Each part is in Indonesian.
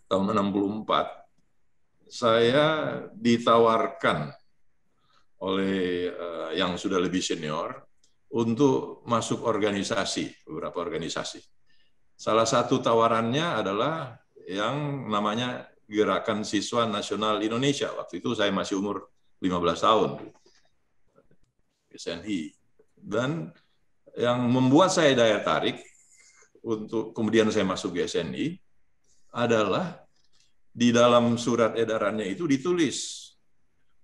tahun 64, saya ditawarkan oleh yang sudah lebih senior untuk masuk organisasi, beberapa organisasi. Salah satu tawarannya adalah yang namanya Gerakan Siswa Nasional Indonesia. Waktu itu saya masih umur 15 tahun, SNI. Dan yang membuat saya daya tarik untuk kemudian saya masuk ke SNI adalah di dalam surat edarannya itu ditulis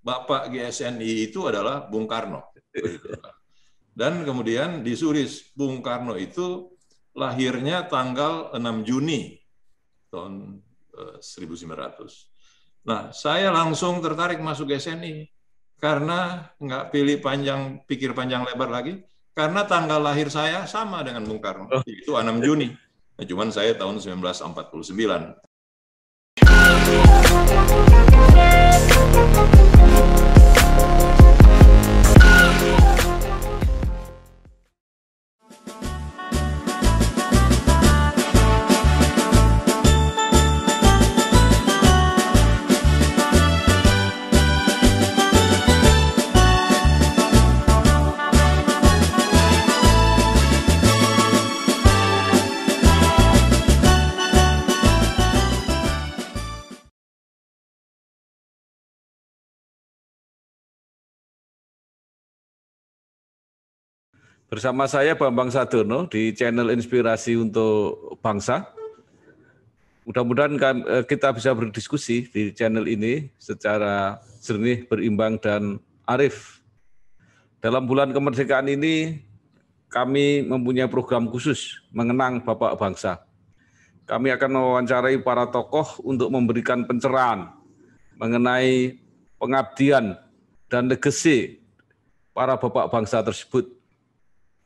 Bapak GSNI itu adalah Bung Karno. Dan kemudian disulis Bung Karno itu lahirnya tanggal 6 Juni tahun 1900. Nah, saya langsung tertarik masuk SNI karena nggak pikir panjang lebar lagi, karena tanggal lahir saya sama dengan Bung Karno, itu 6 Juni. Nah, cuman saya tahun 1949. Bersama saya Bambang Sadono di channel Inspirasi untuk Bangsa. Mudah-mudahan kita bisa berdiskusi di channel ini secara jernih, berimbang, dan arif. Dalam bulan kemerdekaan ini, kami mempunyai program khusus mengenang Bapak Bangsa. Kami akan mewawancarai para tokoh untuk memberikan pencerahan mengenai pengabdian dan legasi para Bapak Bangsa tersebut.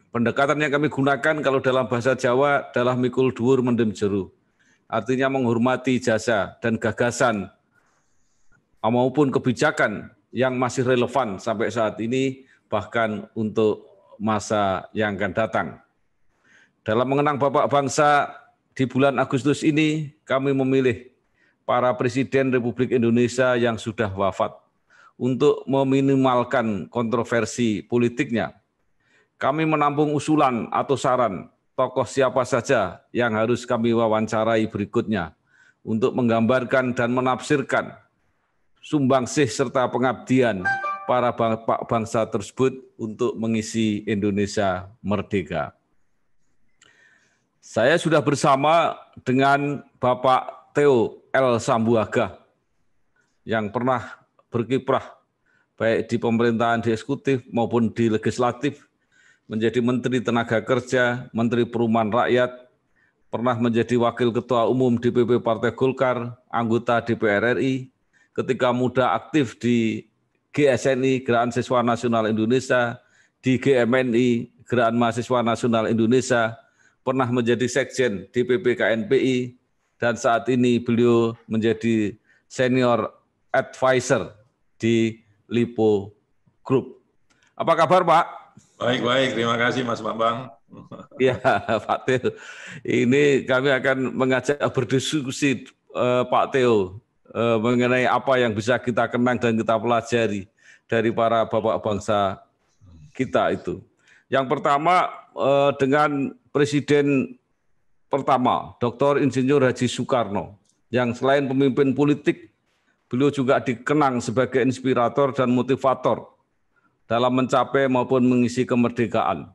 Pendekatan yang kami gunakan kalau dalam bahasa Jawa adalah mikul dhuwur mendem jero. Artinya menghormati jasa dan gagasan maupun kebijakan yang masih relevan sampai saat ini, bahkan untuk masa yang akan datang. Dalam mengenang Bapak Bangsa di bulan Agustus ini, kami memilih para Presiden Republik Indonesia yang sudah wafat untuk meminimalkan kontroversi politiknya. Kami menampung usulan atau saran tokoh siapa saja yang harus kami wawancarai berikutnya untuk menggambarkan dan menafsirkan sumbangsih serta pengabdian para bapak bangsa tersebut untuk mengisi Indonesia merdeka. Saya sudah bersama dengan Bapak Theo L. Sambuaga yang pernah berkiprah baik di pemerintahan di eksekutif maupun di legislatif, menjadi Menteri Tenaga Kerja, Menteri Perumahan Rakyat, pernah menjadi Wakil Ketua Umum DPP Partai Golkar, anggota DPR RI, ketika muda aktif di GSNI, Gerakan Siswa Nasional Indonesia, di GMNI, Gerakan Mahasiswa Nasional Indonesia, pernah menjadi Sekjen DPP KNPI, dan saat ini beliau menjadi Senior Advisor di Lipo Group. Apa kabar, Pak? Baik, terima kasih Mas Bambang. Ya, Pak Theo. Ini kami akan mengajak berdiskusi Pak Theo mengenai apa yang bisa kita kenang dan kita pelajari dari para bapak bangsa kita itu. Yang pertama dengan Presiden pertama, Dr. Insinyur Haji Soekarno, yang selain pemimpin politik, beliau juga dikenang sebagai inspirator dan motivator dalam mencapai maupun mengisi kemerdekaan.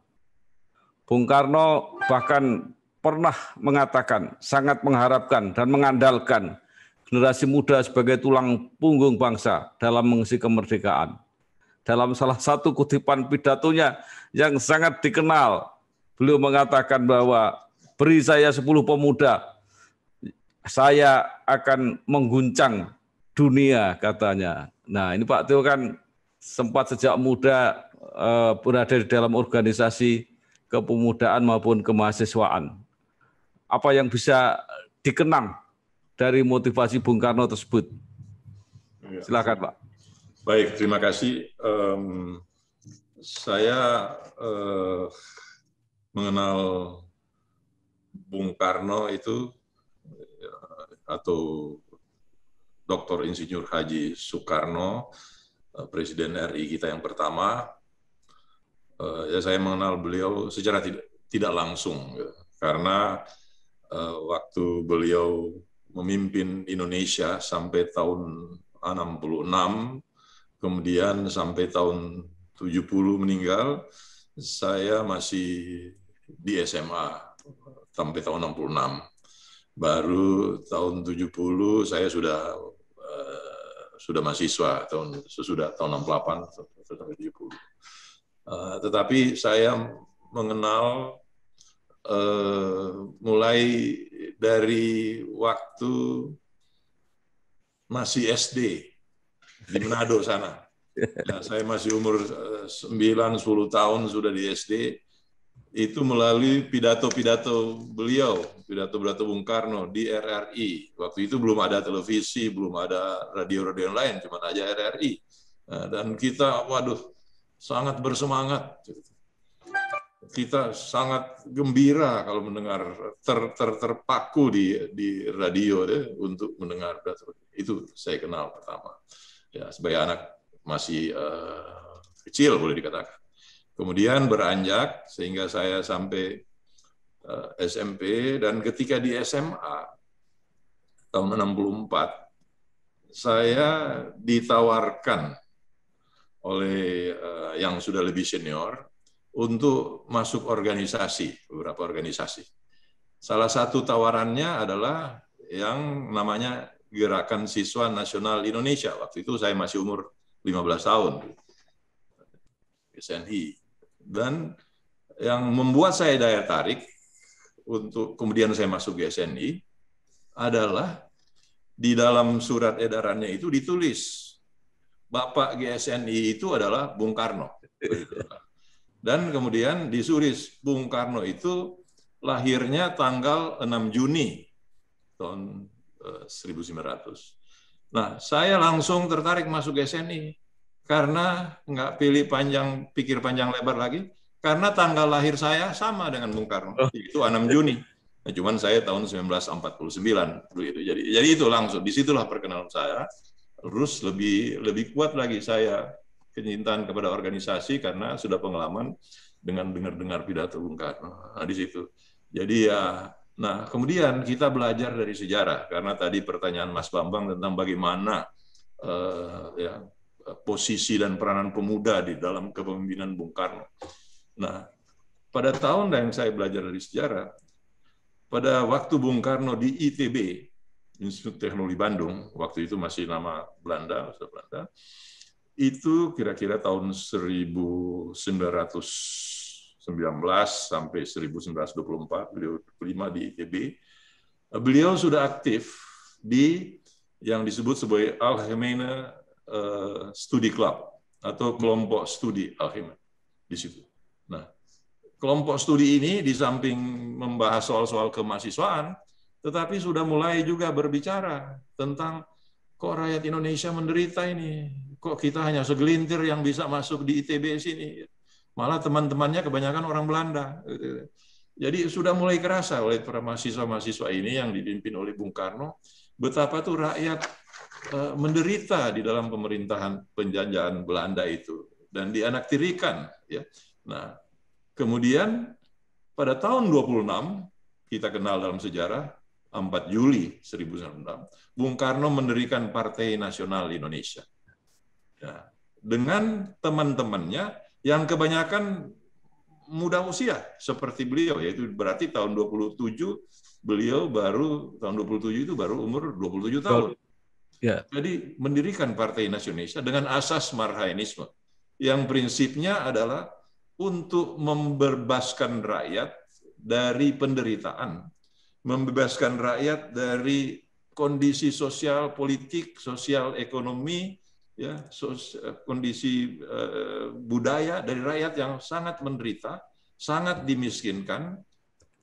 Bung Karno bahkan pernah mengatakan sangat mengharapkan dan mengandalkan generasi muda sebagai tulang punggung bangsa dalam mengisi kemerdekaan. Dalam salah satu kutipan pidatonya yang sangat dikenal, beliau mengatakan bahwa beri saya 10 pemuda, saya akan mengguncang dunia, katanya. Nah, ini Pak Theo kan sempat sejak muda berada di dalam organisasi kepemudaan maupun kemahasiswaan. Apa yang bisa dikenang dari motivasi Bung Karno tersebut? Silakan, Pak. Baik, terima kasih. Saya mengenal Bung Karno itu atau Dr. Insinyur Haji Soekarno, Presiden RI kita yang pertama. Ya saya mengenal beliau secara tidak langsung, gitu. Karena waktu beliau memimpin Indonesia sampai tahun 66, kemudian sampai tahun 70 meninggal, saya masih di SMA sampai tahun 66. Baru tahun 70 saya sudah mahasiswa, sesudah tahun 68 sampai 70. Tetapi saya mengenal mulai dari waktu masih SD di Manado sana. Ya, saya masih umur 9-10 tahun sudah di SD, itu melalui pidato-pidato beliau, pidato-pidato Bung Karno di RRI. Waktu itu belum ada televisi, belum ada radio-radio yang lain, cuma aja RRI. Nah, dan kita, waduh, sangat bersemangat. Kita sangat gembira kalau mendengar, terpaku di radio untuk mendengar. Itu saya kenal pertama. Ya, sebagai anak masih kecil boleh dikatakan. Kemudian beranjak sehingga saya sampai SMP, dan ketika di SMA tahun 64 saya ditawarkan oleh yang sudah lebih senior untuk masuk organisasi, beberapa organisasi. Salah satu tawarannya adalah yang namanya Gerakan Siswa Nasional Indonesia. Waktu itu saya masih umur 15 tahun. SNI. Dan yang membuat saya daya tarik untuk kemudian saya masuk ke SNI adalah di dalam surat edarannya itu ditulis Bapak GSNI itu adalah Bung Karno. Dan kemudian disuris Bung Karno itu lahirnya tanggal 6 Juni tahun 1900. Nah, saya langsung tertarik masuk SNI karena nggak pikir panjang lebar lagi, karena tanggal lahir saya sama dengan Bung Karno, itu 6 Juni. Nah, cuman saya tahun 1949 begitu. Jadi itu langsung disitulah perkenalan saya. Terus lebih kuat lagi saya kecintaan kepada organisasi karena sudah pengalaman dengan dengar pidato Bung Karno. Nah, di situ. Jadi ya, nah kemudian kita belajar dari sejarah karena tadi pertanyaan Mas Bambang tentang bagaimana ya, posisi dan peranan pemuda di dalam kepemimpinan Bung Karno. Nah, pada tahun yang saya belajar dari sejarah, pada waktu Bung Karno di ITB, Institut Teknologi Bandung, waktu itu masih nama Belanda, itu kira-kira tahun 1919 sampai 1924, beliau kelima di ITB, beliau sudah aktif di yang disebut sebagai Algemene Studi Club atau kelompok studi Algemene di situ. Nah, kelompok studi ini di samping membahas soal-soal kemahasiswaan, tetapi sudah mulai juga berbicara tentang kok rakyat Indonesia menderita ini, kok kita hanya segelintir yang bisa masuk di ITB sini, malah teman-temannya kebanyakan orang Belanda. Jadi sudah mulai kerasa oleh para mahasiswa-mahasiswa ini yang dipimpin oleh Bung Karno, betapa tuh rakyat menderita di dalam pemerintahan penjajahan Belanda itu dan dianaktirikan. Ya. Nah, kemudian pada tahun 26 kita kenal dalam sejarah 4 Juli 1906, Bung Karno mendirikan Partai Nasional Indonesia. Ya, dengan teman-temannya yang kebanyakan muda usia seperti beliau, yaitu berarti tahun 27 beliau baru tahun 27 itu baru umur 27 tahun. Ya. Jadi mendirikan Partai Nasional Indonesia dengan asas Marhainisme yang prinsipnya adalah untuk membebaskan rakyat dari penderitaan, membebaskan rakyat dari kondisi sosial politik, sosial ekonomi, ya, kondisi budaya dari rakyat yang sangat menderita, sangat dimiskinkan,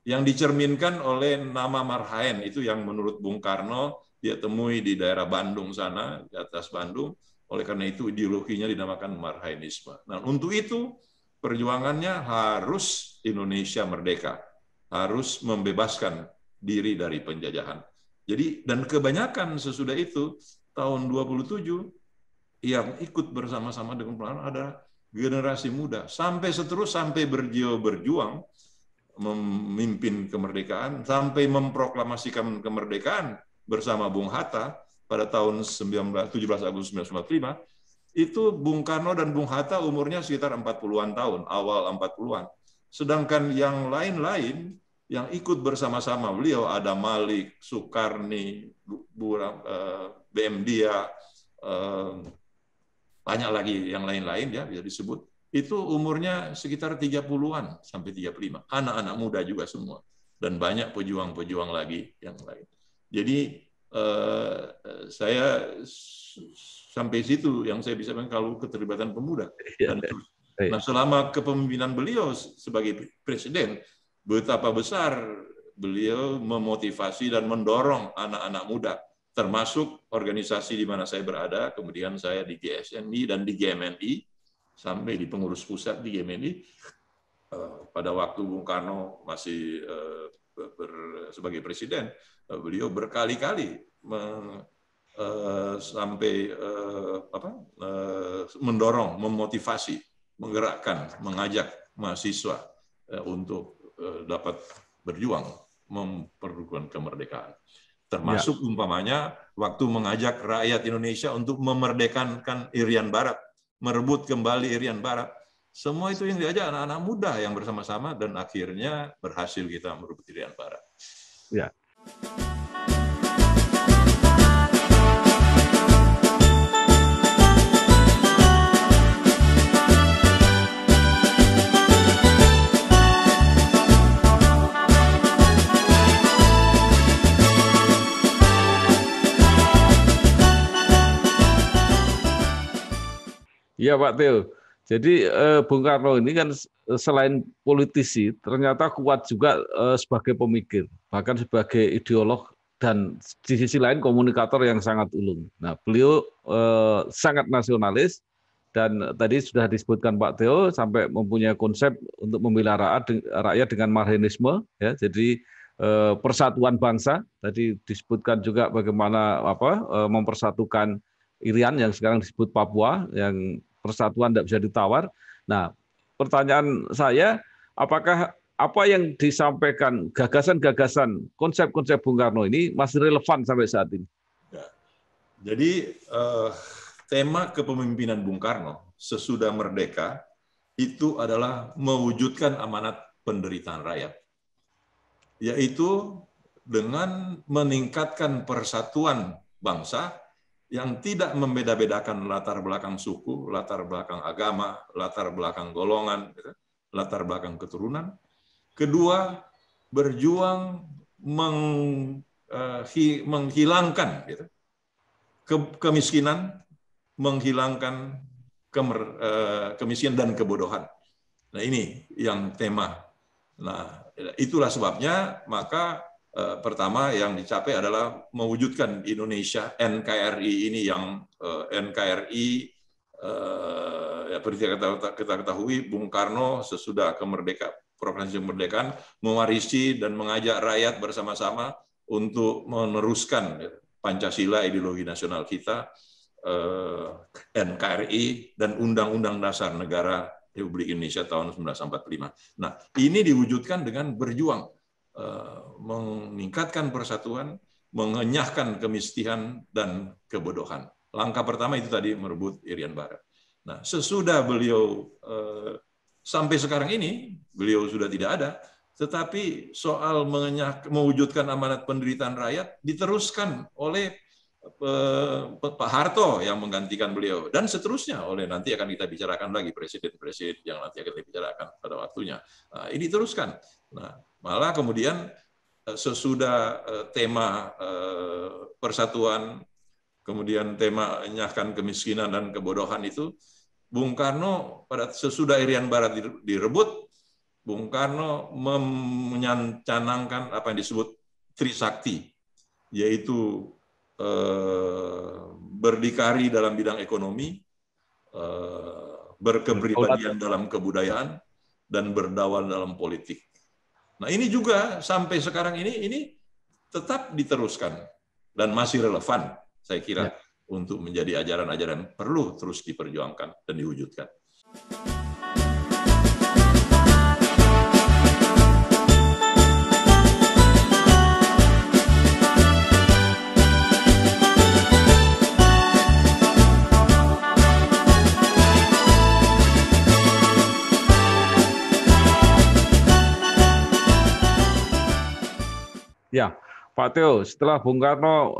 yang dicerminkan oleh nama Marhaen itu yang menurut Bung Karno dia temui di daerah Bandung sana, di atas Bandung. Oleh karena itu ideologinya dinamakan Marhainisme. Nah, untuk itu perjuangannya harus Indonesia merdeka, harus membebaskan diri dari penjajahan. Jadi dan kebanyakan sesudah itu tahun 27 yang ikut bersama-sama dengan Bung Karno ada generasi muda sampai berjuang memimpin kemerdekaan sampai memproklamasikan kemerdekaan bersama Bung Hatta pada tahun 17 Agustus 1945. Itu Bung Karno dan Bung Hatta umurnya sekitar 40-an tahun, awal 40-an. Sedangkan yang lain-lain yang ikut bersama-sama beliau ada Malik, Sukarni, BM Dia, banyak lagi yang lain-lain ya bisa disebut. Itu umurnya sekitar 30-an sampai 35. Anak-anak muda juga semua. Dan banyak pejuang-pejuang lagi yang lain. Jadi saya sampai situ yang saya bisa bilang kalau keterlibatan pemuda. Dan, nah, selama kepemimpinan beliau sebagai presiden, betapa besar beliau memotivasi dan mendorong anak-anak muda, termasuk organisasi di mana saya berada, kemudian saya di GSNI dan di GMNI, sampai di pengurus pusat di GMNI, pada waktu Bung Karno masih sebagai presiden, beliau berkali-kali sampai mendorong, memotivasi, menggerakkan, mengajak mahasiswa untuk dapat berjuang memperjuangkan kemerdekaan. Termasuk umpamanya waktu mengajak rakyat Indonesia untuk memerdekakan Irian Barat, merebut kembali Irian Barat. Semua itu yang diajak anak-anak muda yang bersama-sama dan akhirnya berhasil kita merebut Irian Barat. Ya. Iya Pak Theo. Jadi Bung Karno ini kan selain politisi, ternyata kuat juga sebagai pemikir, bahkan sebagai ideolog dan di sisi lain komunikator yang sangat ulung. Nah, beliau sangat nasionalis dan tadi sudah disebutkan Pak Theo sampai mempunyai konsep untuk membela rakyat dengan Marxisme, ya. Jadi persatuan bangsa. Tadi disebutkan juga bagaimana mempersatukan Irian yang sekarang disebut Papua, yang persatuan tidak bisa ditawar. Nah, pertanyaan saya, apakah apa yang disampaikan, gagasan-gagasan, konsep-konsep Bung Karno ini masih relevan sampai saat ini? Ya. Jadi tema kepemimpinan Bung Karno sesudah merdeka itu adalah mewujudkan amanat penderitaan rakyat, yaitu dengan meningkatkan persatuan bangsa yang tidak membeda-bedakan latar belakang suku, latar belakang agama, latar belakang golongan, latar belakang keturunan. Kedua, berjuang menghilangkan kemiskinan, menghilangkan kemiskinan dan kebodohan. Nah, ini yang tema. Nah, itulah sebabnya maka pertama yang dicapai adalah mewujudkan Indonesia NKRI ini yang NKRI seperti kita ketahui Bung Karno sesudah proklamasi kemerdekaan mewarisi dan mengajak rakyat bersama-sama untuk meneruskan Pancasila ideologi nasional kita, NKRI dan Undang-Undang Dasar Negara Republik Indonesia tahun 1945. Nah, ini diwujudkan dengan berjuang meningkatkan persatuan, mengenyahkan kemiskinan dan kebodohan. Langkah pertama itu tadi merebut Irian Barat. Nah, sesudah beliau sampai sekarang ini beliau sudah tidak ada, tetapi soal mewujudkan amanat penderitaan rakyat diteruskan oleh Pak Harto yang menggantikan beliau dan seterusnya oleh nanti akan kita bicarakan lagi presiden-presiden yang nanti akan kita bicarakan pada waktunya. Nah, ini teruskan. Nah, malah kemudian sesudah tema persatuan, kemudian tema menyahkan kemiskinan dan kebodohan itu, Bung Karno pada sesudah Irian Barat direbut, Bung Karno mencanangkan apa yang disebut Trisakti, yaitu berdikari dalam bidang ekonomi, berkepribadian dalam kebudayaan, dan berdaulat dalam politik. Nah, ini juga sampai sekarang ini tetap diteruskan. dan masih relevan, saya kira, Ya. untuk menjadi ajaran-ajaran perlu terus diperjuangkan dan diwujudkan. Ya, Pak Theo, setelah Bung Karno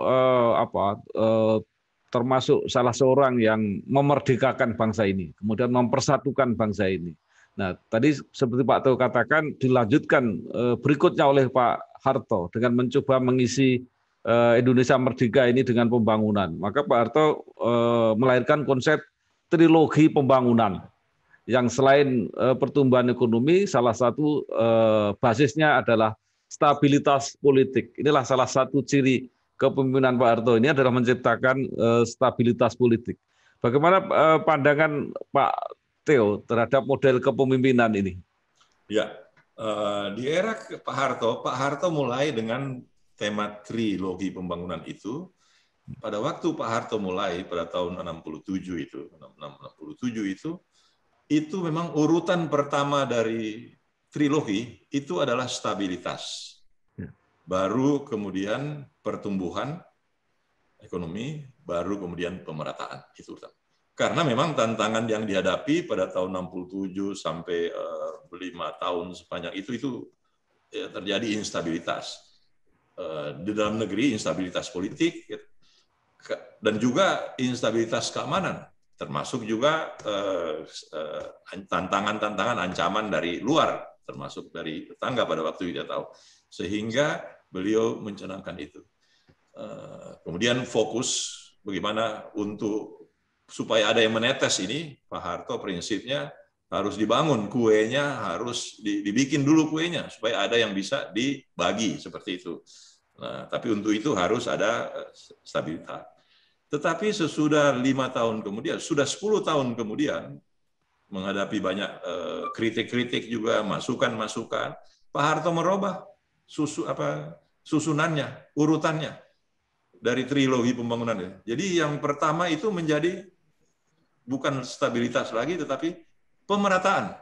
termasuk salah seorang yang memerdekakan bangsa ini, kemudian mempersatukan bangsa ini. Nah, tadi seperti Pak Theo katakan, dilanjutkan berikutnya oleh Pak Harto dengan mencoba mengisi Indonesia Merdeka ini dengan pembangunan. Maka Pak Harto melahirkan konsep trilogi pembangunan, yang selain pertumbuhan ekonomi, salah satu basisnya adalah stabilitas politik. Inilah salah satu ciri kepemimpinan Pak Harto ini adalah menciptakan stabilitas politik. Bagaimana pandangan Pak Theo terhadap model kepemimpinan ini? Ya, di era Pak Harto mulai dengan tema trilogi pembangunan itu. Pada waktu Pak Harto mulai pada tahun 67 itu memang urutan pertama dari trilogi itu adalah stabilitas. Baru kemudian pertumbuhan ekonomi, baru kemudian pemerataan. Itu karena memang tantangan yang dihadapi pada tahun 67 sampai 5 tahun sepanjang itu ya, terjadi instabilitas. Di dalam negeri instabilitas politik dan juga instabilitas keamanan, termasuk juga tantangan-tantangan ancaman dari luar, termasuk dari tetangga pada waktu itu, tahu. Sehingga beliau mencanangkan itu. Kemudian fokus bagaimana supaya ada yang menetes ini, Pak Harto prinsipnya harus dibangun, kuenya harus dibikin dulu kuenya, supaya ada yang bisa dibagi, seperti itu. Nah, tapi untuk itu harus ada stabilitas. Tetapi sesudah 5 tahun kemudian, sudah 10 tahun kemudian, menghadapi banyak kritik-kritik juga, masukan-masukan, Pak Harto merubah susunannya, urutannya dari trilogi pembangunan. Jadi yang pertama itu menjadi bukan stabilitas lagi, tetapi pemerataan.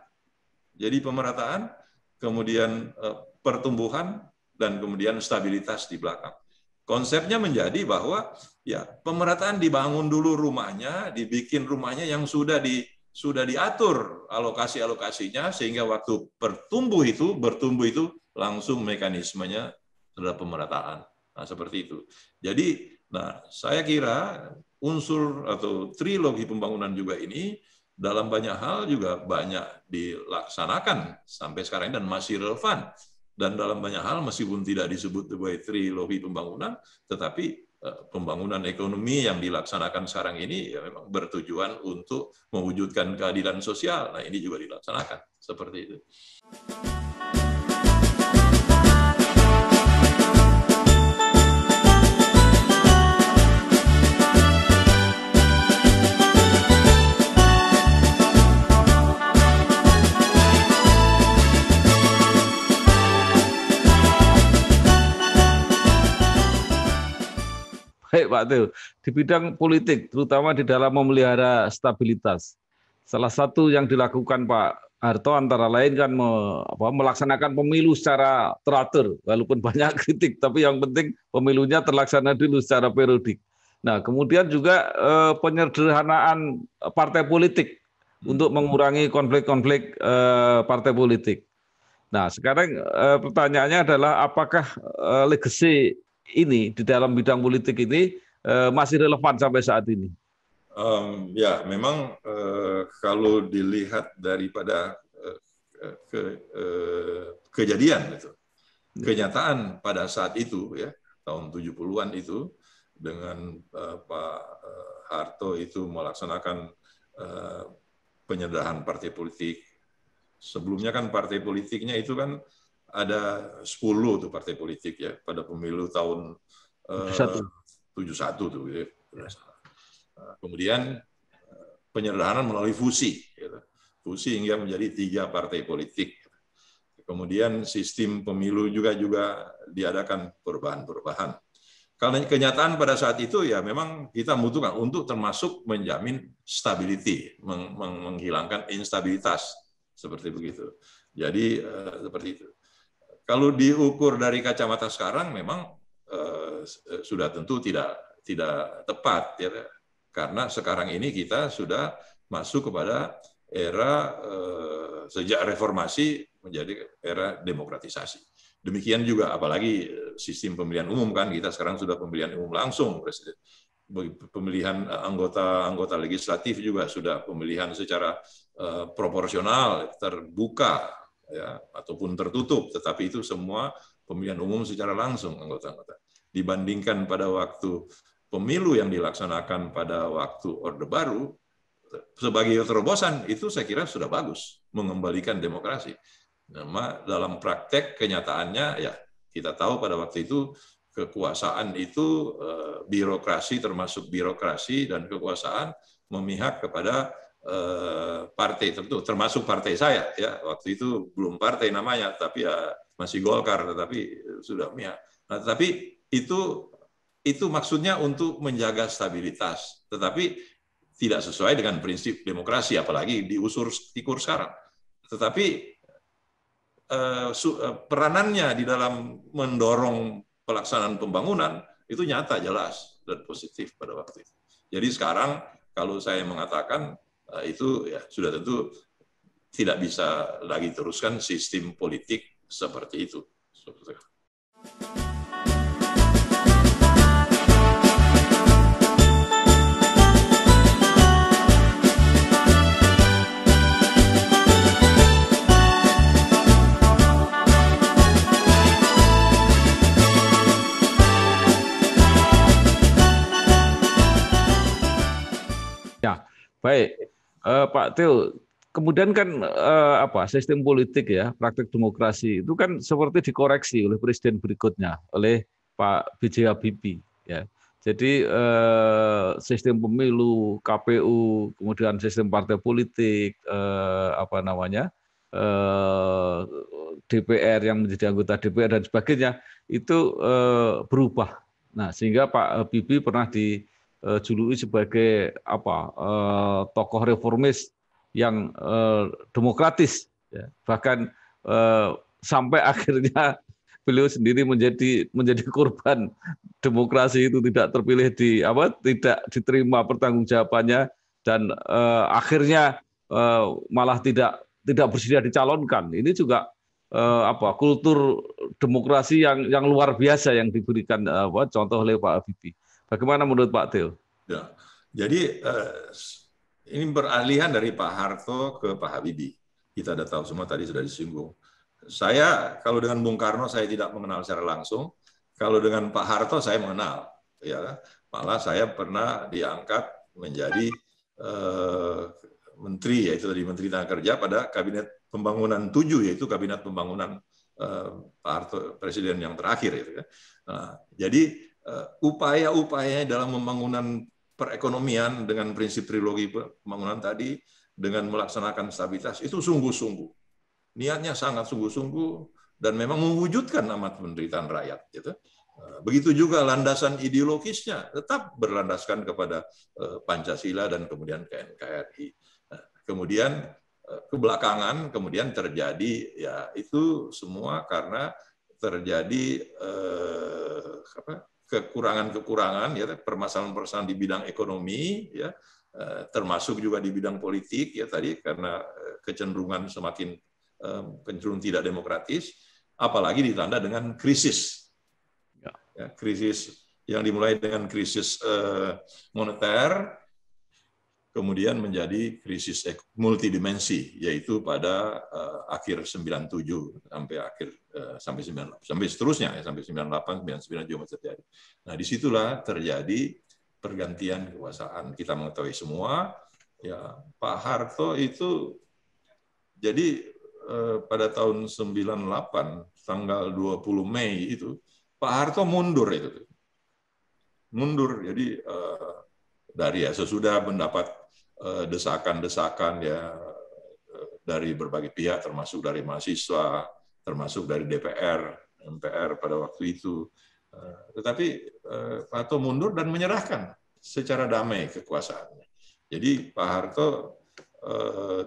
Jadi pemerataan, kemudian pertumbuhan, dan kemudian stabilitas di belakang. Konsepnya menjadi bahwa ya pemerataan dibangun dulu rumahnya, dibikin rumahnya yang sudah diatur alokasi-alokasinya, sehingga waktu bertumbuh itu langsung mekanismenya terhadap pemerataan. Nah, seperti itu. Jadi, saya kira unsur atau trilogi pembangunan juga ini dalam banyak hal juga banyak dilaksanakan sampai sekarang dan masih relevan. Dan dalam banyak hal meskipun tidak disebut sebagai trilogi pembangunan, tetapi pembangunan ekonomi yang dilaksanakan sekarang ini ya memang bertujuan untuk mewujudkan keadilan sosial. Nah, ini juga dilaksanakan seperti itu. Baik Pak Theo, di bidang politik, terutama di dalam memelihara stabilitas, salah satu yang dilakukan Pak Harto antara lain kan melaksanakan pemilu secara teratur, walaupun banyak kritik, tapi yang penting pemilunya terlaksana dulu secara periodik. Nah, kemudian juga penyederhanaan partai politik untuk mengurangi konflik-konflik partai politik. Nah, sekarang pertanyaannya adalah apakah legacy ini di dalam bidang politik ini masih relevan sampai saat ini? Ya, memang kalau dilihat daripada kejadian itu, kenyataan pada saat itu ya, tahun 70-an itu dengan Pak Harto itu melaksanakan penyederhanaan partai politik. Sebelumnya kan partai politiknya itu kan ada 10 tuh partai politik ya pada pemilu tahun 71 tuh ya. Kemudian penyederhanaan melalui fusi, fusi hingga menjadi 3 partai politik. Kemudian sistem pemilu juga diadakan perubahan-perubahan. Karena kenyataan pada saat itu ya memang kita membutuhkan untuk termasuk menjamin stability, menghilangkan instabilitas seperti begitu. Jadi seperti itu. Kalau diukur dari kacamata sekarang memang sudah tentu tidak tepat ya, karena sekarang ini kita sudah masuk kepada era sejak reformasi menjadi era demokratisasi. Demikian juga apalagi sistem pemilihan umum kan, kita sekarang sudah pemilihan umum langsung presiden. Pemilihan anggota legislatif juga sudah pemilihan secara proporsional, terbuka ya, ataupun tertutup, tetapi itu semua pemilihan umum secara langsung anggota-anggota. Dibandingkan pada waktu pemilu yang dilaksanakan pada waktu Orde Baru, sebagai terobosan itu saya kira sudah bagus mengembalikan demokrasi. Nah, dalam praktek kenyataannya ya kita tahu pada waktu itu kekuasaan itu birokrasi, termasuk birokrasi dan kekuasaan memihak kepada partai tertentu, termasuk partai saya ya, waktu itu belum partai namanya, tapi ya masih Golkar, tetapi sudah memihak. Nah, tapi itu maksudnya untuk menjaga stabilitas, tetapi tidak sesuai dengan prinsip demokrasi, apalagi diukur sekarang. Tetapi peranannya di dalam mendorong pelaksanaan pembangunan itu nyata, jelas, dan positif pada waktu itu. Jadi sekarang kalau saya mengatakan itu ya sudah tentu tidak bisa lagi teruskan sistem politik seperti itu. Baik, Pak Theo, kemudian kan sistem politik ya, praktik demokrasi itu kan seperti dikoreksi oleh presiden berikutnya, oleh Pak B.J. Habibie. Ya. Jadi sistem pemilu, KPU, kemudian sistem partai politik, DPR yang menjadi anggota DPR dan sebagainya itu berubah. Nah, sehingga Pak Habibie pernah dijuluki sebagai tokoh reformis yang demokratis, ya. Bahkan sampai akhirnya beliau sendiri menjadi korban demokrasi itu, tidak terpilih tidak diterima pertanggungjawabannya, dan akhirnya malah tidak bersedia dicalonkan. Ini juga kultur demokrasi yang luar biasa yang diberikan contoh oleh Pak Habibie. Bagaimana menurut Pak Theo? Ya, jadi ini beralihan dari Pak Harto ke Pak Habibie. Kita sudah tahu semua, tadi sudah disinggung. Saya kalau dengan Bung Karno saya tidak mengenal secara langsung. Kalau dengan Pak Harto saya mengenal. Ya, malah saya pernah diangkat menjadi menteri, yaitu dari Menteri Tenaga Kerja pada Kabinet Pembangunan 7, yaitu Kabinet Pembangunan Pak Harto, Presiden yang terakhir. Gitu, ya. Nah, jadi upaya-upaya dalam pembangunan perekonomian dengan prinsip trilogi pembangunan tadi, dengan melaksanakan stabilitas, itu sungguh-sungguh. Niatnya sangat sungguh-sungguh, dan memang mewujudkan amat penderitaan rakyat. Gitu. Begitu juga landasan ideologisnya, tetap berlandaskan kepada Pancasila dan kemudian NKRI. Kemudian kebelakangan, kemudian terjadi, ya itu semua karena terjadi kekurangan-kekurangan, ya, permasalahan-permasalahan di bidang ekonomi, ya, termasuk juga di bidang politik, ya tadi karena kecenderungan semakin cenderung tidak demokratis, apalagi ditanda dengan krisis, ya, krisis yang dimulai dengan krisis moneter, kemudian menjadi krisis multidimensi, yaitu pada akhir 97 sampai akhir sampai 98, sampai seterusnya ya, sampai 98, 99 juga terjadi. Nah, disitulah terjadi pergantian kekuasaan. Kita mengetahui semua, ya Pak Harto itu jadi pada tahun 98 tanggal 20 Mei itu Pak Harto mundur itu. Mundur, jadi dari sesudah mendapat desakan-desakan ya dari berbagai pihak, termasuk dari mahasiswa, termasuk dari DPR, MPR pada waktu itu, Tetapi Pak Harto mundur dan menyerahkan secara damai kekuasaannya. Jadi Pak Harto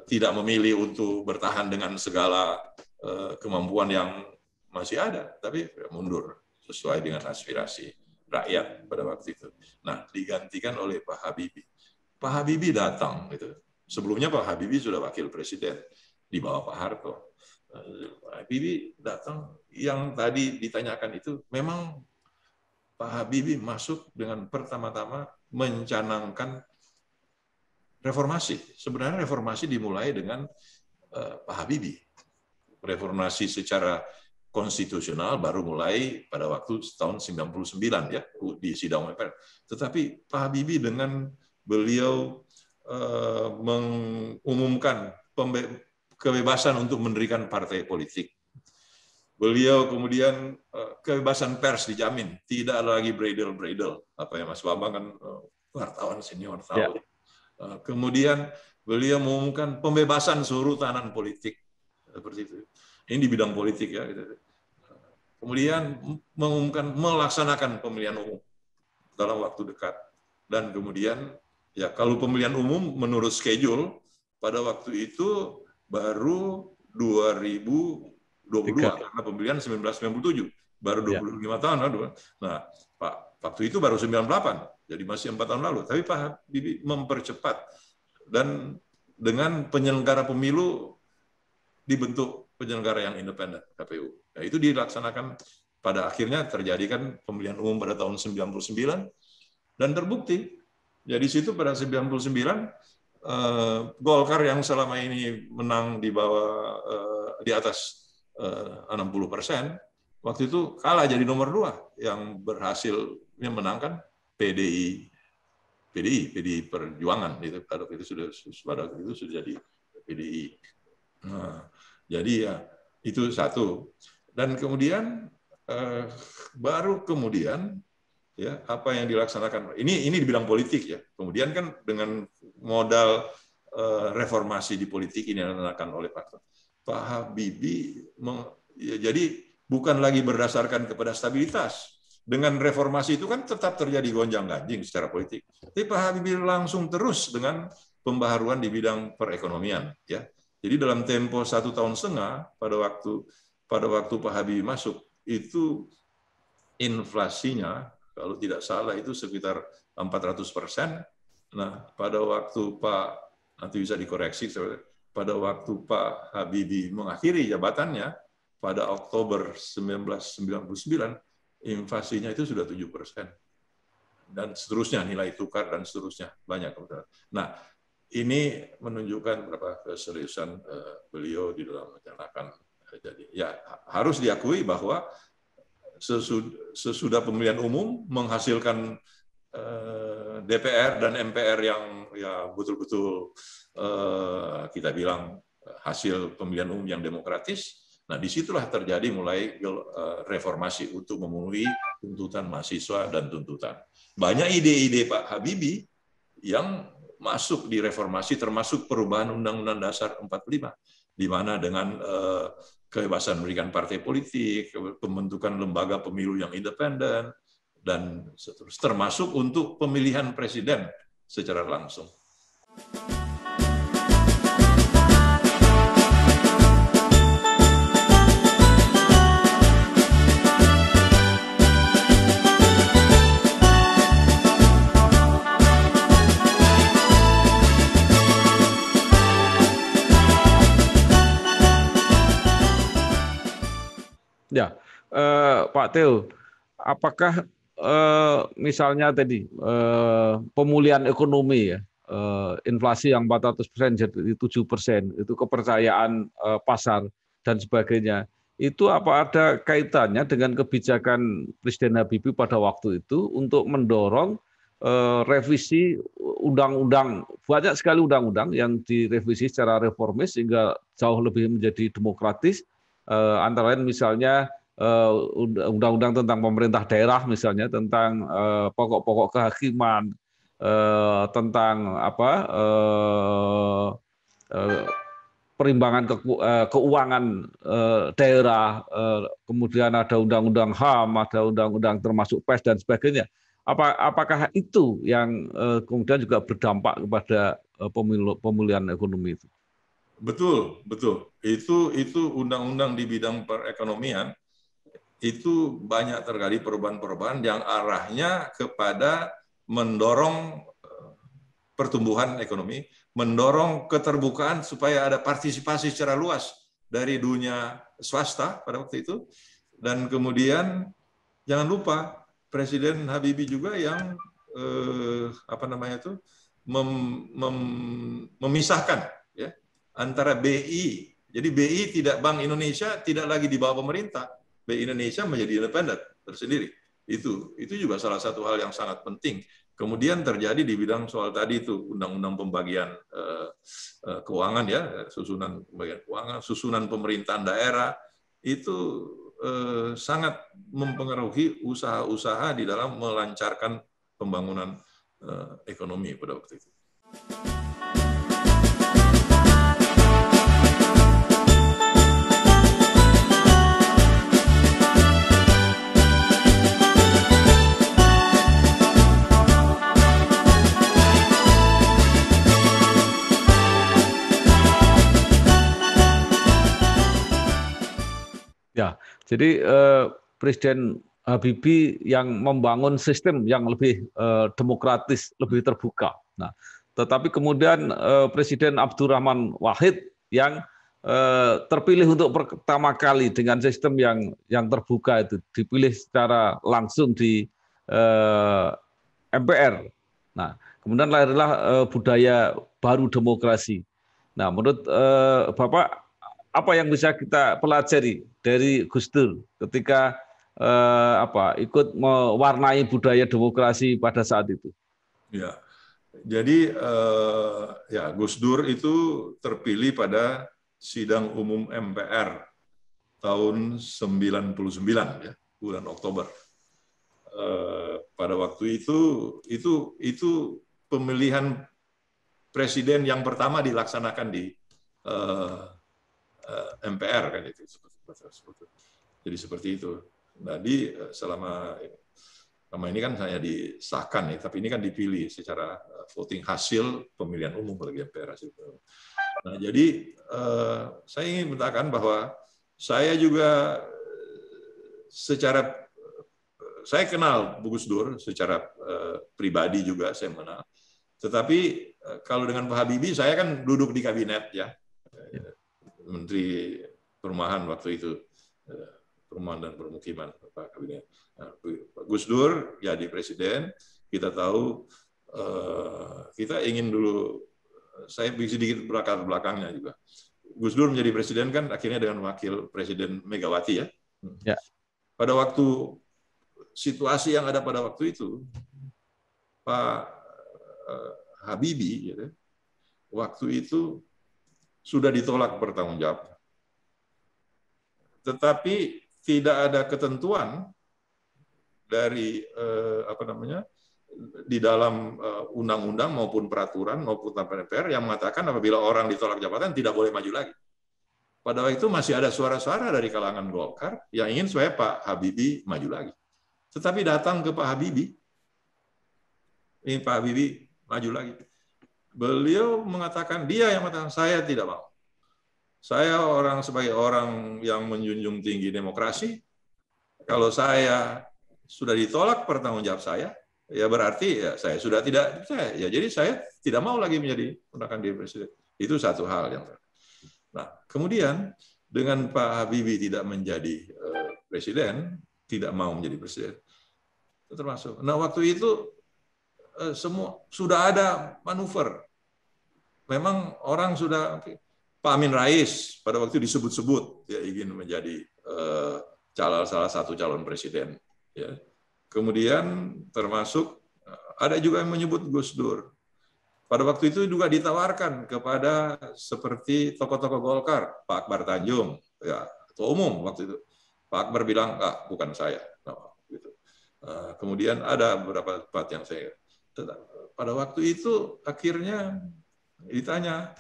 tidak memilih untuk bertahan dengan segala kemampuan yang masih ada, tapi mundur sesuai dengan aspirasi rakyat pada waktu itu. Nah, digantikan oleh Pak Habibie. Pak Habibie datang, gitu. Sebelumnya Pak Habibie sudah wakil presiden di bawah Pak Harto. Pak Habibie datang, yang tadi ditanyakan itu memang Pak Habibie masuk dengan pertama-tama mencanangkan reformasi. Sebenarnya reformasi dimulai dengan Pak Habibie. Reformasi secara konstitusional baru mulai pada waktu tahun 99 ya di sidang MPR. Tetapi Pak Habibie dengan beliau mengumumkan kebebasan untuk mendirikan partai politik. Beliau kemudian kebebasan pers dijamin, tidak lagi bredel-bredel. Apa ya Mas Bambang kan wartawan senior tahu. Ya. Kemudian beliau mengumumkan pembebasan seluruh tahanan politik seperti itu. Ini di bidang politik ya. Kemudian mengumumkan melaksanakan pemilihan umum dalam waktu dekat. Dan kemudian ya kalau pemilihan umum menurut schedule pada waktu itu baru 2022 karena pemilihan 1997 baru 25 tahun. Nah, Pak waktu itu baru 98, jadi masih 4 tahun lalu. Tapi Pak Habibie mempercepat dan dengan penyelenggara pemilu dibentuk penyelenggara yang independen KPU. Nah, itu dilaksanakan pada akhirnya terjadi kan pemilihan umum pada tahun 99 dan terbukti. Jadi situ pada 99 Golkar yang selama ini menang di bawah di atas 60%, waktu itu kalah jadi nomor 2 yang berhasil menangkan PDI Perjuangan itu pada waktu itu sudah jadi PDI. Nah, jadi ya itu satu. Dan kemudian baru kemudian ya apa yang dilaksanakan ini di bidang politik ya. Kemudian kan dengan modal reformasi di politik ini yang dilakukan oleh Pak Habibie ya, jadi bukan lagi berdasarkan kepada stabilitas. Dengan reformasi itu kan tetap terjadi gonjang-ganjing secara politik. Tapi Pak Habibie langsung terus dengan pembaharuan di bidang perekonomian ya. Jadi dalam tempo 1,5 tahun pada waktu Pak Habibie masuk itu inflasinya kalau tidak salah itu sekitar 400%. Nah, pada waktu nanti bisa dikoreksi, pada waktu Pak Habibie mengakhiri jabatannya pada Oktober 1999, inflasinya itu sudah 7%. Dan seterusnya, nilai tukar dan seterusnya, banyak. Nah, ini menunjukkan berapa keseriusan beliau di dalam menjalankan. Jadi, ya harus diakui bahwa sesudah pemilihan umum menghasilkan DPR dan MPR yang ya betul-betul kita bilang hasil pemilihan umum yang demokratis. Nah, disitulah terjadi mulai reformasi untuk memenuhi tuntutan mahasiswa dan tuntutan. Banyak ide-ide Pak Habibie yang masuk di reformasi, termasuk perubahan Undang-Undang Dasar 45, di mana dengan kebebasan mendirikan partai politik, pembentukan lembaga pemilu yang independen, dan seterusnya, termasuk untuk pemilihan presiden secara langsung. Ya, Pak Theo, apakah misalnya tadi pemulihan ekonomi ya, inflasi yang 400% jadi 7%, itu kepercayaan pasar dan sebagainya, itu apa ada kaitannya dengan kebijakan Presiden Habibie pada waktu itu untuk mendorong revisi undang-undang, banyak sekali undang-undang yang direvisi secara reformis sehingga jauh lebih menjadi demokratis. Antara lain misalnya undang-undang tentang pemerintah daerah, misalnya tentang pokok-pokok kehakiman, tentang perimbangan keuangan daerah, kemudian ada undang-undang HAM, ada undang-undang termasuk PES dan sebagainya. Apakah itu yang kemudian juga berdampak kepada pemulihan ekonomi itu? Betul, betul. Itu undang-undang di bidang perekonomian itu banyak terjadi perubahan-perubahan yang arahnya kepada mendorong pertumbuhan ekonomi, mendorong keterbukaan supaya ada partisipasi secara luas dari dunia swasta pada waktu itu, dan kemudian jangan lupa Presiden Habibie juga yang memisahkan ya antara BI. Jadi BI tidak, Bank Indonesia tidak lagi di bawah pemerintah, BI Indonesia menjadi independen tersendiri. Itu juga salah satu hal yang sangat penting. Kemudian terjadi di bidang soal tadi itu undang-undang pembagian keuangan ya, susunan pembagian keuangan, susunan pemerintahan daerah itu sangat mempengaruhi usaha-usaha di dalam melancarkan pembangunan ekonomi pada waktu itu. Ya, jadi Presiden Habibie yang membangun sistem yang lebih demokratis, lebih terbuka. Nah, tetapi kemudian Presiden Abdurrahman Wahid yang terpilih untuk pertama kali dengan sistem yang terbuka itu, dipilih secara langsung di MPR. Nah, kemudian lahirlah budaya baru demokrasi. Nah, menurut Bapak, apa yang bisa kita pelajari dari Gus Dur ketika ikut mewarnai budaya demokrasi pada saat itu? Ya, jadi ya Gus Dur itu terpilih pada sidang umum MPR tahun 99 ya, bulan Oktober. Pada waktu itu pemilihan presiden yang pertama dilaksanakan di MPR kan itu. Jadi seperti itu. Jadi selama ini kan hanya disahkan ya, tapi ini kan dipilih secara voting hasil pemilihan umum bagi MPR. Nah, jadi saya ingin mengatakan bahwa saya juga saya kenal Gus Dur secara pribadi juga saya mengenal. Tetapi kalau dengan Pak Habibie saya kan duduk di kabinet ya. Menteri Perumahan waktu itu, Perumahan dan Permukiman Pak Kabinet. Nah, Gus Dur jadi presiden, kita tahu kita ingin dulu, saya sedikit belakangnya juga. Gus Dur menjadi presiden kan akhirnya dengan wakil presiden Megawati ya. Ya. Pada waktu situasi yang ada pada waktu itu, Pak Habibie gitu, waktu itu sudah ditolak bertanggung jawab. Tetapi tidak ada ketentuan dari di dalam undang-undang maupun peraturan maupun MPR yang mengatakan apabila orang ditolak jabatan tidak boleh maju lagi. Pada waktu itu masih ada suara-suara dari kalangan Golkar yang ingin supaya Pak Habibie maju lagi. Tetapi datang ke Pak Habibie, ini Pak Habibie maju lagi. Beliau mengatakan, dia yang mengatakan, saya tidak mau. Saya sebagai orang yang menjunjung tinggi demokrasi, kalau saya sudah ditolak pertanggung jawab saya, ya berarti ya saya sudah tidak percaya. Ya jadi saya tidak mau lagi menjadi diri presiden. Itu satu hal yang. Nah, kemudian dengan Pak Habibie tidak menjadi presiden, tidak mau menjadi presiden, termasuk. Nah, waktu itu semua sudah ada manuver. Memang orang sudah Pak Amin Rais pada waktu itu disebut-sebut ya ingin menjadi salah satu calon presiden. Ya. Kemudian termasuk ada juga yang menyebut Gus Dur. Pada waktu itu juga ditawarkan kepada seperti tokoh-tokoh Golkar, Pak Akbar Tanjung, ya ketua umum waktu itu. Pak Akbar bilang, bukan saya. No, gitu. Kemudian ada beberapa tempat yang saya. Pada waktu itu akhirnya ditanya,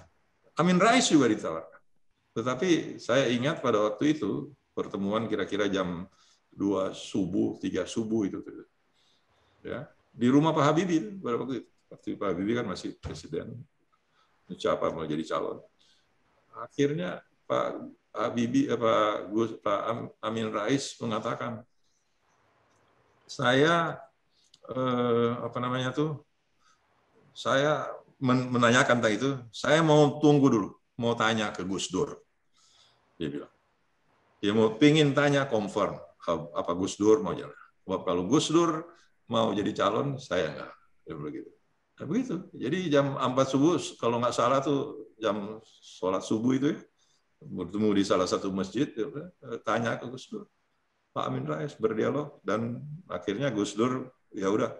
Amin Rais juga ditawarkan. Tetapi saya ingat pada waktu itu pertemuan kira-kira jam 2 subuh, 3 subuh itu, ya, di rumah Pak Habibie pada waktu itu. Waktu Pak Habibie kan masih presiden, siapa mau jadi calon. Akhirnya Pak Habibie, Pak Amin Rais mengatakan, saya saya menanyakan tentang itu, saya mau tunggu dulu, mau tanya ke Gus Dur. Dia bilang, dia mau pingin tanya confirm apa Gus Dur mau jalan. Kalau Gus Dur mau jadi calon, saya enggak. Dia begitu. Nah, begitu. Jadi jam 4 subuh, kalau nggak salah tuh jam sholat subuh itu ya, bertemu di salah satu masjid, tanya ke Gus Dur. Pak Amin Rais berdialog, dan akhirnya Gus Dur, ya udah,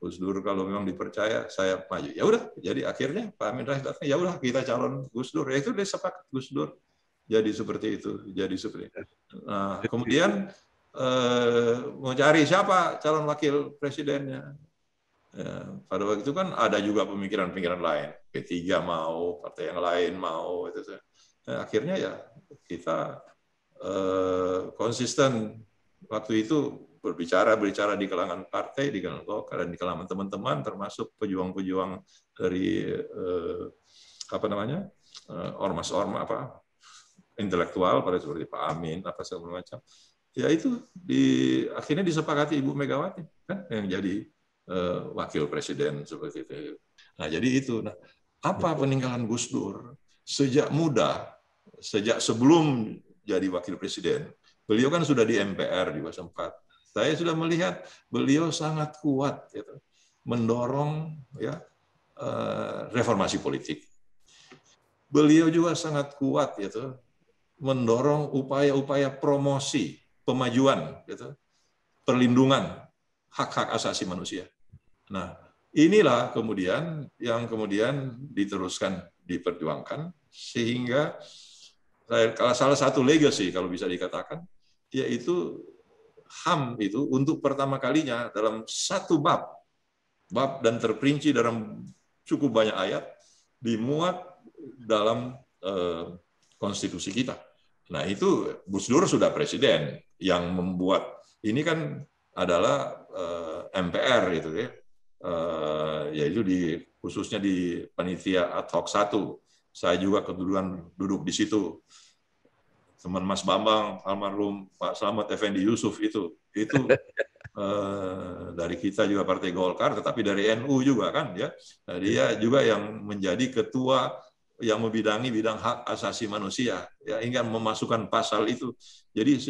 Gus Dur kalau memang dipercaya saya maju. Ya udah, jadi akhirnya Pak Amin Rais datang, ya udah kita calon Gus Dur. Ya itu dia sepakat Gus Dur. Jadi seperti itu, jadi seperti itu. Nah, kemudian mau cari siapa calon wakil presidennya. Ya, pada waktu itu kan ada juga pemikiran-pemikiran lain. P3 mau, partai yang lain mau. Itu. Nah, akhirnya ya kita konsisten waktu itu berbicara di kalangan partai, di kalangan Golkar, dan di kalangan teman-teman, termasuk pejuang-pejuang dari ormas-ormas intelektual pada seperti Pak Amin, apa segala macam. Ya itu akhirnya disepakati Ibu Megawati kan yang jadi wakil presiden seperti itu. Nah jadi itu. Nah, apa peninggalan Gus Dur sejak muda, sejak sebelum jadi wakil presiden, beliau kan sudah di MPR juga sempat. Saya sudah melihat beliau sangat kuat, gitu, mendorong ya reformasi politik. Beliau juga sangat kuat, gitu, mendorong upaya-upaya promosi, pemajuan, gitu, perlindungan hak-hak asasi manusia. Nah, inilah kemudian yang kemudian diteruskan, diperjuangkan, sehingga salah satu legacy kalau bisa dikatakan, yaitu HAM itu untuk pertama kalinya dalam satu bab dan terperinci dalam cukup banyak ayat, dimuat dalam konstitusi kita. Nah itu Gus Dur sudah presiden yang membuat, ini kan adalah MPR gitu ya, yaitu khususnya di panitia ad hoc 1. Saya juga kebetulan duduk di situ. Teman Mas Bambang, almarhum Pak Slamet Effendi Yusuf itu dari kita juga Partai Golkar, tetapi dari NU juga kan ya. Nah, dia juga yang menjadi ketua yang membidangi bidang hak asasi manusia, ya, hingga memasukkan pasal itu. Jadi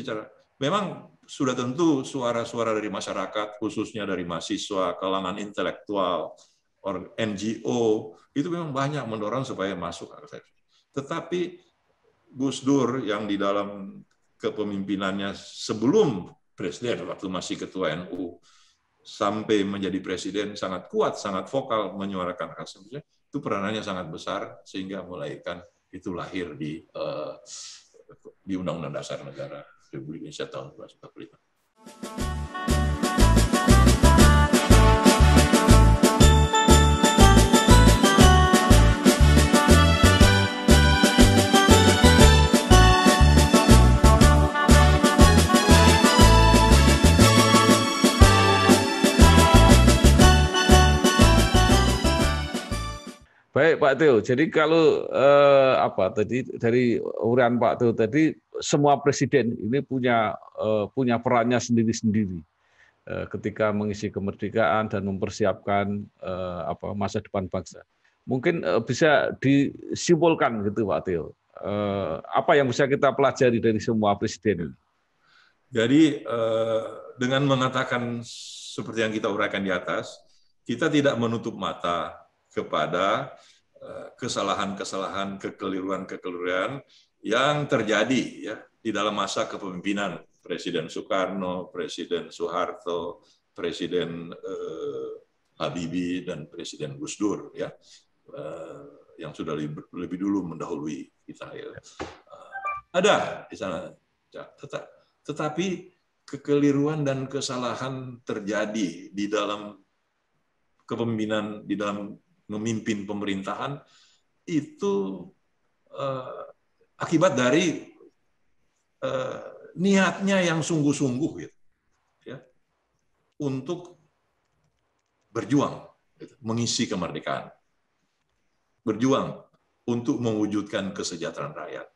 memang sudah tentu suara-suara dari masyarakat, khususnya dari mahasiswa, kalangan intelektual, NGO, itu memang banyak mendorong supaya masuk. Tetapi Gus Dur yang di dalam kepemimpinannya sebelum presiden, waktu masih ketua NU, sampai menjadi presiden sangat kuat, sangat vokal menyuarakan hak asasi manusia, itu peranannya sangat besar sehingga melahirkan itu lahir di Undang-Undang Dasar Negara Republik Indonesia tahun 1945. Baik Pak Teo, jadi kalau tadi dari uraian Pak Teo tadi, semua presiden ini punya perannya sendiri-sendiri ketika mengisi kemerdekaan dan mempersiapkan masa depan bangsa. Mungkin bisa disimpulkan gitu Pak Teo, apa yang bisa kita pelajari dari semua presiden ini? Jadi dengan mengatakan seperti yang kita uraikan di atas, kita tidak menutup mata kepada kesalahan-kesalahan, kekeliruan-kekeliruan yang terjadi ya di dalam masa kepemimpinan Presiden Soekarno, Presiden Soeharto, Presiden Habibie, dan Presiden Gus Dur ya, yang sudah lebih dulu mendahului kita ya. Ada di sana, tetapi kekeliruan dan kesalahan terjadi di dalam kepemimpinan, di dalam memimpin pemerintahan itu akibat dari niatnya yang sungguh-sungguh gitu, ya, untuk berjuang, gitu, mengisi kemerdekaan, berjuang untuk mewujudkan kesejahteraan rakyat.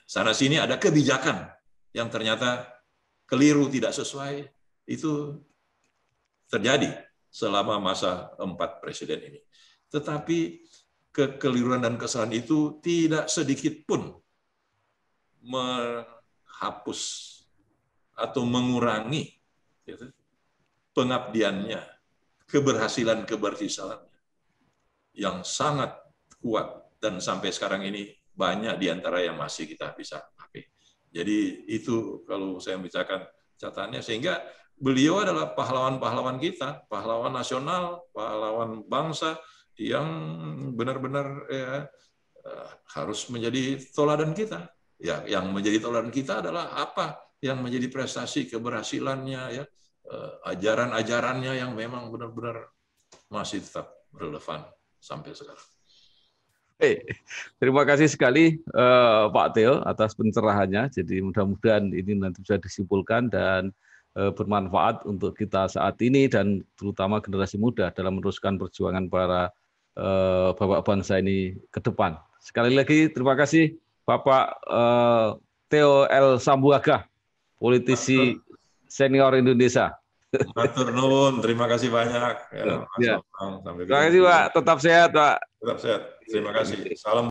Sana sini ada kebijakan yang ternyata keliru, tidak sesuai, itu terjadi selama masa 4 presiden ini. Tetapi kekeliruan dan kesalahan itu tidak sedikit pun menghapus atau mengurangi gitu, pengabdiannya, keberhasilannya yang sangat kuat, dan sampai sekarang ini banyak di antara yang masih kita bisa pakai. Jadi itu kalau saya bicarakan catatannya, sehingga beliau adalah pahlawan-pahlawan kita, pahlawan nasional, pahlawan bangsa yang benar-benar harus menjadi teladan kita. Ya, yang menjadi teladan kita adalah apa yang menjadi prestasi keberhasilannya, ya, ajaran-ajarannya yang memang benar-benar masih tetap relevan sampai sekarang. Terima kasih sekali Pak Theo atas pencerahannya. Jadi mudah-mudahan ini nanti bisa disimpulkan dan bermanfaat untuk kita saat ini dan terutama generasi muda dalam meneruskan perjuangan para bapak bangsa ini ke depan. Sekali lagi terima kasih Bapak Theo L. Sambuaga, politisi senior Indonesia. Matur nuwun, terima kasih banyak. Ya. Terima kasih Pak, tetap sehat Pak. Tetap sehat. Terima kasih. Salam.